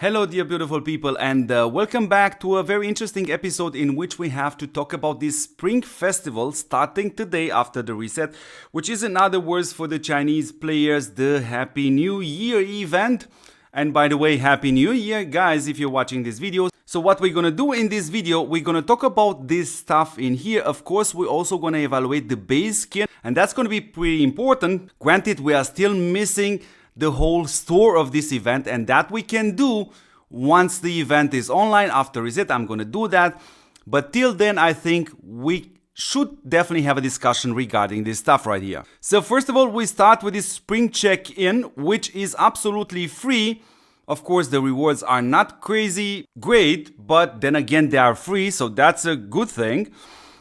Hello dear beautiful people, and welcome back to a very interesting episode in which we have to talk about this Spring Festival starting today after the reset, which is in other words for the Chinese players the Happy New Year event. And by the way, Happy New Year guys if you're watching this video. So what we're gonna do in this video, we're gonna talk about this stuff in here. Of course, we're also gonna evaluate the base skin, and that's gonna be pretty important. Granted, we are still missing the whole store of this event, and that we can do once the event is online after reset. I'm gonna do that, but till then I think we should definitely have a discussion regarding this stuff right here. So first of all, we start with this spring check-in, which is absolutely free. Of course, the rewards are not crazy great, but then again they are free, so that's a good thing.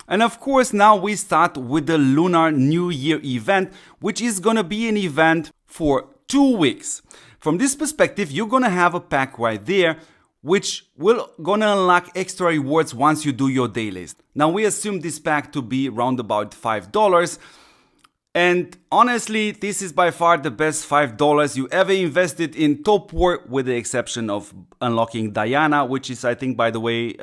And of course, now we start with the Lunar New Year event, which is gonna be an event for 2 weeks. From this perspective, you're gonna have a pack right there, which will gonna unlock extra rewards once you do your dailies. Now we assume this pack to be around about $5. And honestly, this is by far the best $5 you ever invested in TOPWAR, with the exception of unlocking Diana, which is, I think, by the way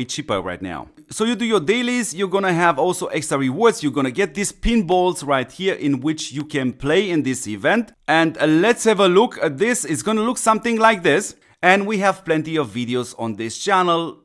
cheaper right now. So you do your dailies, you're gonna have also extra rewards. You're gonna get these pinballs right here in which you can play in this event. And let's have a look at this. It's gonna look something like this. And we have plenty of videos on this channel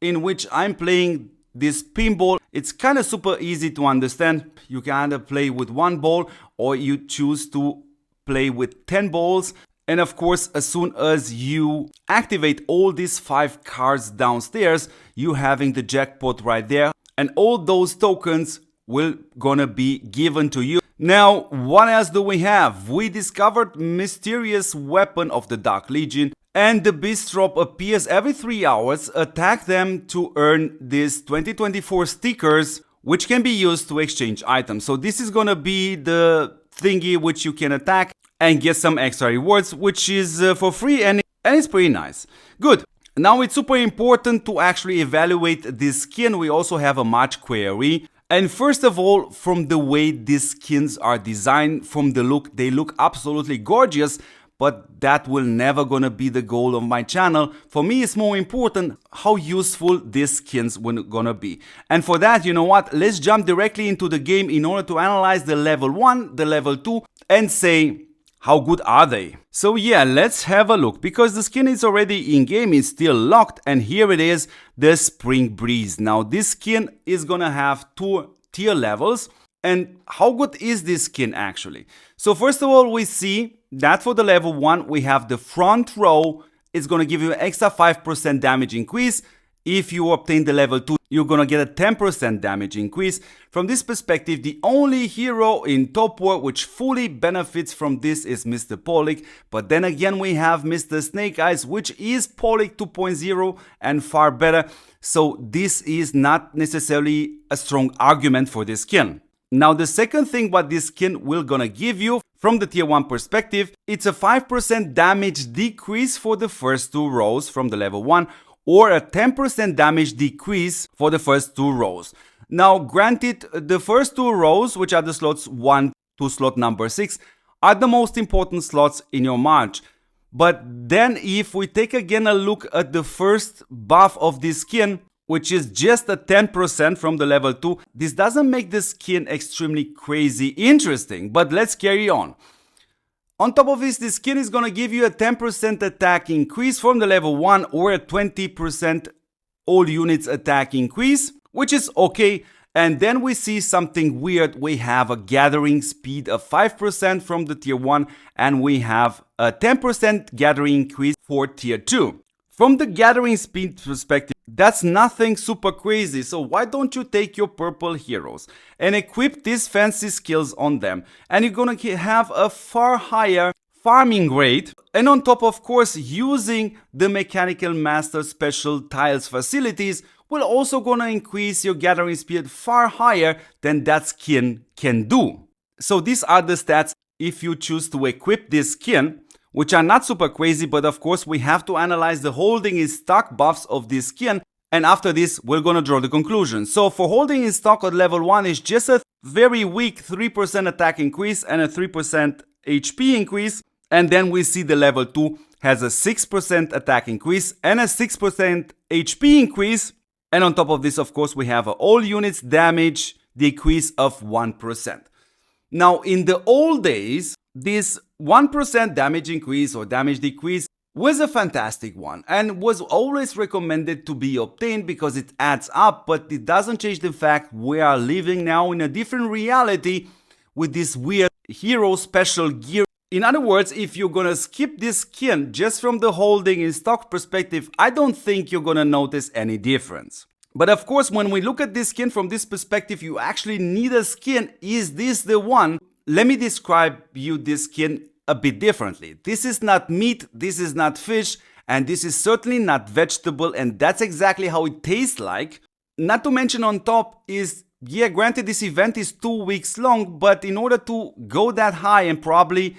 in which I'm playing this pinball. It's kind of super easy to understand. You can either play with one ball or you choose to play with 10 balls. And of course, as soon as you activate all these 5 cards downstairs, you having the jackpot right there. And all those tokens will gonna be given to you. Now, what else do we have? We discovered mysterious weapon of the Dark Legion. And the beast drop appears every 3 hours. Attack them to earn these 2024 stickers, which can be used to exchange items. So this is gonna be the thingy which you can attack and get some extra rewards, which is for free, and it's pretty nice. Good. Now it's super important to actually evaluate this skin. We also have a match query. And first of all, from the way these skins are designed, from the look, they look absolutely gorgeous. But that will never gonna be the goal of my channel. For me, it's more important how useful these skins will gonna be. And for that, you know what? Let's jump directly into the game in order to analyze the level 1, the level 2, and say, how good are they? So yeah, let's have a look. Because the skin is already in game, it's still locked, and here it is, the Spring Breeze. Now this skin is gonna have 2 tier levels. And how good is this skin actually? So first of all, we see that for the level 1, we have the front row. It's gonna give you an extra 5% damage increase. If you obtain the level 2, you're gonna get a 10% damage increase. From this perspective, the only hero in TOPWAR which fully benefits from this is Mr. Pollock. But then again, we have Mr. Snake Eyes, which is Pollock 2.0 and far better. So this is not necessarily a strong argument for this skin. Now the second thing what this skin will gonna give you from the tier 1 perspective, it's a 5% damage decrease for the first 2 rows from the level 1, or a 10% damage decrease for the first 2 rows. Now granted, the first 2 rows, which are the slots 1 to slot number 6, are the most important slots in your match. But then if we take again a look at the first buff of this skin, which is just a 10% from the level 2. This doesn't make the skin extremely crazy interesting, but let's carry on. On top of this, the skin is gonna give you a 10% attack increase from the level 1, or a 20% all units attack increase, which is okay. And then we see something weird. We have a gathering speed of 5% from the tier 1, and we have a 10% gathering increase for tier 2. From the gathering speed perspective, that's nothing super crazy, so why don't you take your purple heroes and equip these fancy skills on them, and you're gonna have a far higher farming rate. And on top, of course, using the Mechanical Master special tiles facilities will also gonna increase your gathering speed far higher than that skin can do. So these are the stats if you choose to equip this skin, which are not super crazy, but of course we have to analyze the holding in stock buffs of this skin, and after this we're gonna draw the conclusion. So for holding in stock at level 1 is just a very weak 3% attack increase and a 3% HP increase, and then we see the level 2 has a 6% attack increase and a 6% HP increase. And on top of this, of course, we have all units damage decrease of 1%. Now, in the old days, this 1% damage increase or damage decrease was a fantastic one and was always recommended to be obtained because it adds up, but it doesn't change the fact we are living now in a different reality with this weird hero special gear. In other words, if you're gonna skip this skin just from the holding in stock perspective, I don't think you're gonna notice any difference. But of course, when we look at this skin from this perspective, you actually need a skin. Is this the one? Let me describe you this skin a bit differently. This is not meat, this is not fish, and this is certainly not vegetable, and that's exactly how it tastes like. Not to mention on top is, yeah, granted this event is 2 weeks long, but in order to go that high and probably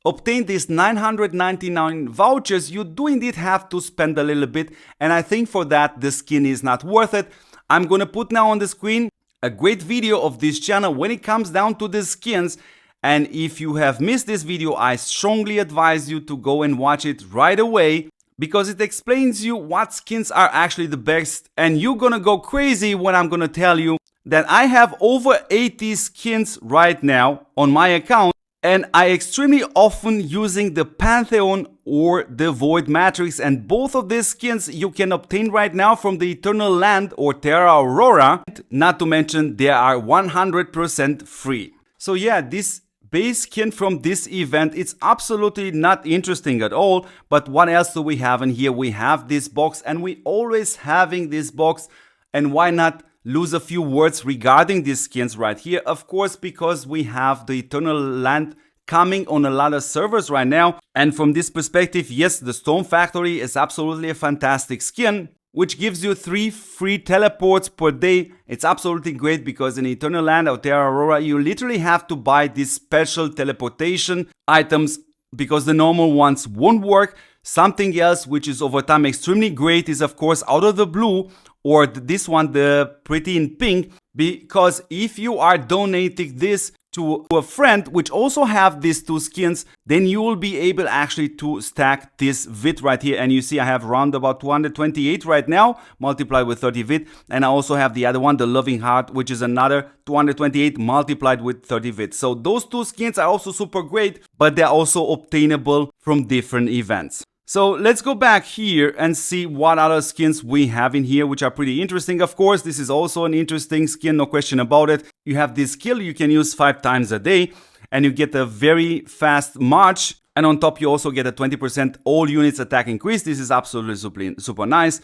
obtain these 999 vouchers, you do indeed have to spend a little bit, and I think for that the skin is not worth it. I'm gonna put now on the screen a great video of this channel when it comes down to the skins. And if you have missed this video, I strongly advise you to go and watch it right away because it explains you what skins are actually the best, and you're gonna go crazy when I'm gonna tell you that I have over 80 skins right now on my account, and I extremely often using the Pantheon or the Void Matrix, and both of these skins you can obtain right now from the Eternal Land or Terra Aurora, not to mention they are 100% free. So yeah, this base skin from this event, it's absolutely not interesting at all. But what else do we have in here? We have this box, and we always having this box, and why not lose a few words regarding these skins right here? Of course, because we have the Eternal Land coming on a lot of servers right now, and from this perspective, yes, the Storm Factory is absolutely a fantastic skin, which gives you 3 free teleports per day. It's absolutely great because in Eternal Land or Terra Aurora, you literally have to buy these special teleportation items because the normal ones won't work. Something else which is over time extremely great is of course Out of the Blue, or this one, the Pretty in Pink, because if you are donating this to a friend which also have these 2 skins, then you will be able actually to stack this VIT right here. And you see I have around about 228 right now multiplied with 30 VIT, and I also have the other one, the Loving Heart, which is another 228 multiplied with 30 VIT. So those 2 skins are also super great, but they're also obtainable from different events. So let's go back here and see what other skins we have in here, which are pretty interesting. Of course, this is also an interesting skin, no question about it. You have this skill you can use 5 times a day, and you get a very fast march. And on top, you also get a 20% all units attack increase. This is absolutely super nice.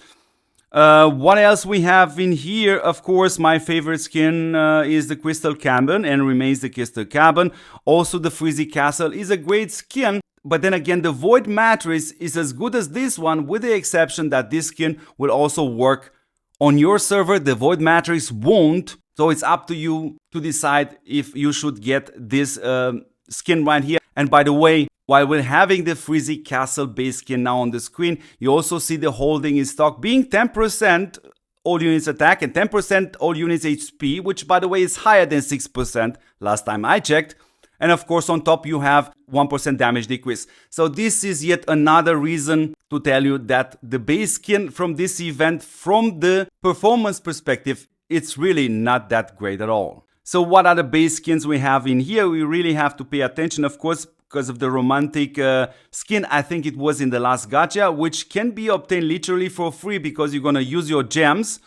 What else we have in here? Of course, my favorite skin is the Crystal Cabin and remains the Crystal Cabin. Also, the Freezy Castle is a great skin. But then again, the Void Matrix is as good as this one, with the exception that this skin will also work on your server. The Void Matrix won't. So it's up to you to decide if you should get this skin right here. And by the way, while we're having the Freezy Castle base skin now on the screen, you also see the holding in stock being 10% all units attack and 10% all units HP, which by the way is higher than 6% last time I checked. And of course, on top, you have 1% damage decrease. So this is yet another reason to tell you that the base skin from this event, from the performance perspective, it's really not that great at all. So what are the base skins we have in here? We really have to pay attention, of course, because of the romantic skin. I think it was in the last gacha, which can be obtained literally for free because you're going to use your gems.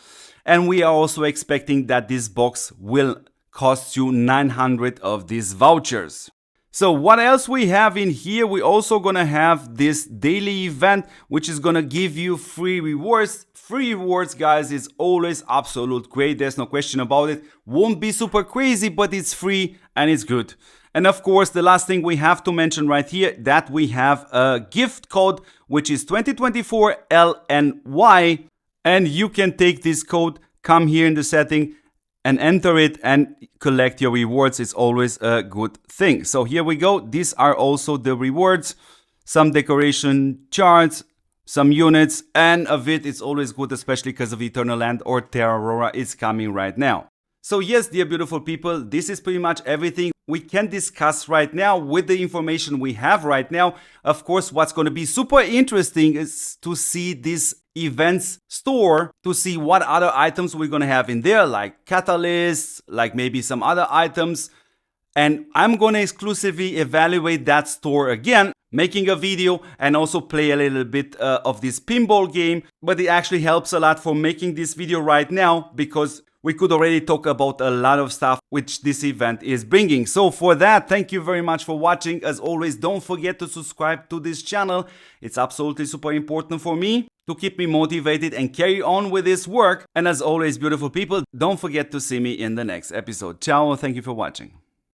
And we are also expecting that this box will costs you 900 of these vouchers. So what else we have in here? We're also gonna have this daily event, which is gonna give you free rewards. Free rewards, guys, is always absolute great. There's no question about it. Won't be super crazy, but it's free and it's good. And of course, the last thing we have to mention right here, that we have a gift code, which is 2024 LNY. And you can take this code, come here in the setting, and enter it and collect your rewards. Is always a good thing. So here we go. These are also the rewards. Some decoration charts, some units, and a VIT. It's always good, especially because of Eternal Land or Terra Aurora is coming right now. So yes, dear beautiful people, this is pretty much everything. we can discuss right now with the information we have right now. Of course, what's going to be super interesting is to see this events store, to see what other items we're going to have in there, like catalysts, like maybe some other items. And I'm going to exclusively evaluate that store again, making a video and also play a little bit of this pinball game. But it actually helps a lot for making this video right now, because we could already talk about a lot of stuff which this event is bringing. So for that, thank you very much for watching. As always, don't forget to subscribe to this channel. It's absolutely super important for me to keep me motivated and carry on with this work. And as always, beautiful people, don't forget to see me in the next episode. Ciao, thank you for watching.